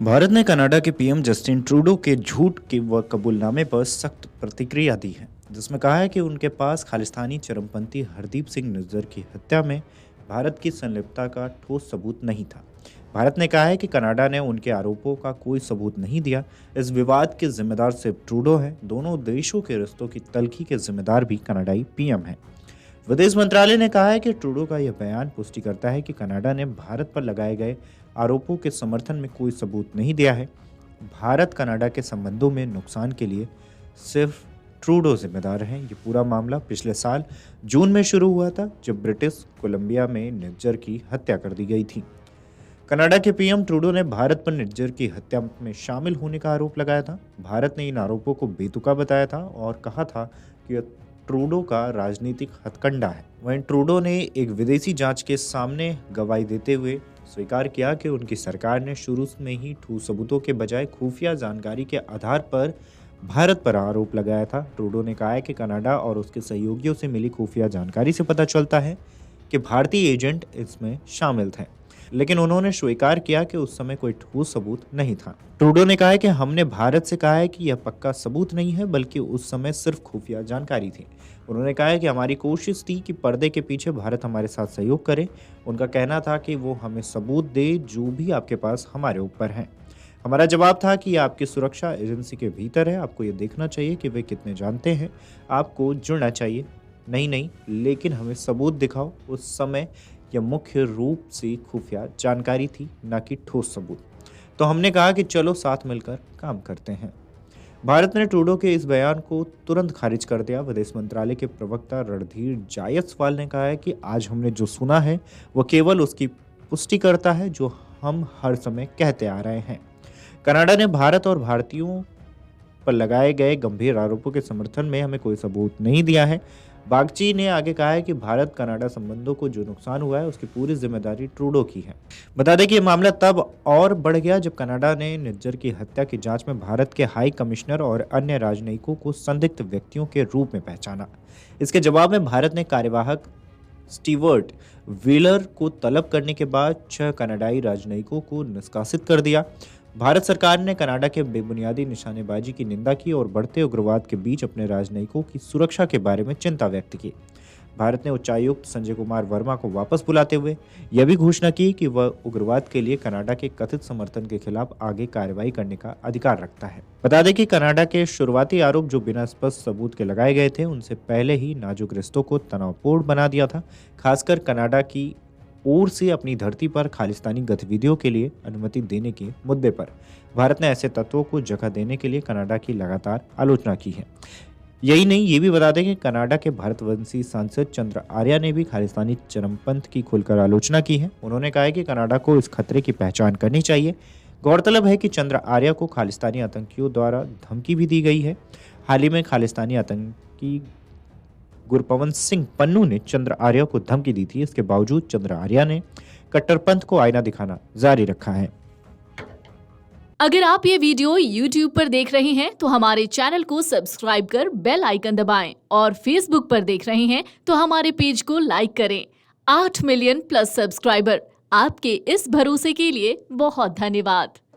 भारत ने कनाडा के PM Justin Trudeau के झूठ के व कबूलनामे पर सख्त प्रतिक्रिया दी है, जिसमें कहा है कि उनके पास खालिस्तानी चरमपंथी हरदीप सिंह निज्जर की हत्या में भारत की संलिप्तता का ठोस सबूत नहीं था। भारत ने कहा है कि कनाडा ने उनके आरोपों का कोई सबूत नहीं दिया। इस विवाद के जिम्मेदार सिर्फ ट्रूडो हैं। दोनों देशों के रिश्तों की तल्खी के जिम्मेदार भी कनाडाई पीएम हैं। विदेश मंत्रालय ने कहा है कि ट्रूडो का यह बयान पुष्टि करता है कि कनाडा ने भारत पर लगाए गए आरोपों के समर्थन में कोई सबूत नहीं दिया है। भारत कनाडा के संबंधों में नुकसान के लिए सिर्फ ट्रूडो जिम्मेदार हैं। ये पूरा मामला पिछले साल जून में शुरू हुआ था, जब ब्रिटिश कोलंबिया में निज्जर की हत्या कर दी गई थी। कनाडा के पीएम ट्रूडो ने भारत पर निज्जर की हत्या में शामिल होने का आरोप लगाया था। भारत ने इन आरोपों को बेतुका बताया था और कहा था कि यह ट्रूडो का राजनीतिक हथकंडा है। वहीं ट्रूडो ने एक विदेशी जांच के सामने गवाही देते हुए स्वीकार किया कि उनकी सरकार ने शुरू में ही ठोस सबूतों के बजाय खुफिया जानकारी के आधार पर भारत पर आरोप लगाया था। ट्रूडो ने कहा है कि कनाडा और उसके सहयोगियों से मिली खुफिया जानकारी से पता चलता है कि भारतीय एजेंट इसमें शामिल थे, लेकिन उन्होंने स्वीकार किया कि उस समय कोई ठोस सबूत नहीं था। ट्रूडो ने कहा है कि हमने भारत से कहा है कि यह पक्का सबूत नहीं है, बल्कि उस समय सिर्फ खुफिया जानकारी थी। उन्होंने कहा है कि हमारी कोशिश थी कि पर्दे के पीछे भारत हमारे साथ सहयोग करे। उनका कहना था कि वो हमें सबूत दे जो भी आपके पास हमारे ऊपर है। हमारा जवाब था कि यह आपकी सुरक्षा एजेंसी के भीतर है, आपको ये देखना चाहिए कि वे कितने जानते हैं, आपको जुड़ना चाहिए। नहीं, लेकिन हमें सबूत दिखाओ। उस समय यह मुख्य रूप से खुफिया जानकारी थी, न कि ठोस सबूत। तो हमने कहा कि चलो साथ मिलकर काम करते हैं। भारत ने ट्रूडो के इस बयान को तुरंत खारिज कर दिया। विदेश मंत्रालय के प्रवक्ता रणधीर जायसवाल ने कहा है कि आज हमने जो सुना है वह केवल उसकी पुष्टि करता है जो हम हर समय कहते आ रहे हैं। कनाडा ने भारत और भारतीयों पर लगाए गए गंभीर आरोपों के समर्थन में हमें कोई सबूत नहीं दिया है। बागची ने आगे कहा है कि भारत कनाडा संबंधों को जो नुकसान हुआ है उसकी पूरी जिम्मेदारी ट्रूडो की है। बता दें कि यह मामला तब और बढ़ गया जब कनाडा ने निज्जर की हत्या की जांच में भारत के हाई कमिश्नर और अन्य राजनयिकों को संदिग्ध व्यक्तियों के रूप में पहचाना। इसके जवाब में भारत ने कार्यवाहक स्टीवर्ट व्हीलर को तलब करने के बाद 6 कनाडाई राजनयिकों को निष्कासित कर दिया। भारत सरकार ने कनाडा के बेबुनियादी निशानेबाजी की निंदा की और बढ़ते उग्रवाद के बीच अपने राजनयिकों की सुरक्षा के बारे में चिंता व्यक्त की। भारत ने उच्चायुक्त संजय कुमार वर्मा को वापस बुलाते हुए यह भी घोषणा की कि वह उग्रवाद के लिए कनाडा के कथित समर्थन के खिलाफ आगे कार्रवाई करने का अधिकार रखता है। बता दें कि कनाडा के शुरुआती आरोप जो बिना स्पष्ट सबूत के लगाए गए थे, उनसे पहले ही नाजुक रिश्तों को तनावपूर्ण बना दिया था, खासकर कनाडा की ओर से अपनी धरती पर खालिस्तानी गतिविधियों के लिए अनुमति देने के मुद्दे पर। भारत ने ऐसे तत्वों को जगह देने के लिए कनाडा की लगातार आलोचना की है। यही नहीं, ये भी बता दें कि कनाडा के भारतवंशी सांसद चंद्र आर्या ने भी खालिस्तानी चरमपंथ की खुलकर आलोचना की है। उन्होंने कहा है कि कनाडा को इस खतरे की पहचान करनी चाहिए। गौरतलब है कि चंद्र आर्या को खालिस्तानी आतंकियों द्वारा धमकी भी दी गई है। हाल ही में खालिस्तानी आतंकी गुरपवन सिंह पन्नू ने चंद्र आर्या को धमकी दी थी। इसके बावजूद चंद्र आर्या ने कट्टरपंथ को आईना दिखाना जारी रखा है। अगर आप ये वीडियो YouTube पर देख रहे हैं तो हमारे चैनल को सब्सक्राइब कर बेल आइकन दबाएं और Facebook पर देख रहे हैं तो हमारे पेज को लाइक करें। 8 मिलियन प्लस सब्सक्राइबर, आपके इस भरोसे के लिए बहुत धन्यवाद।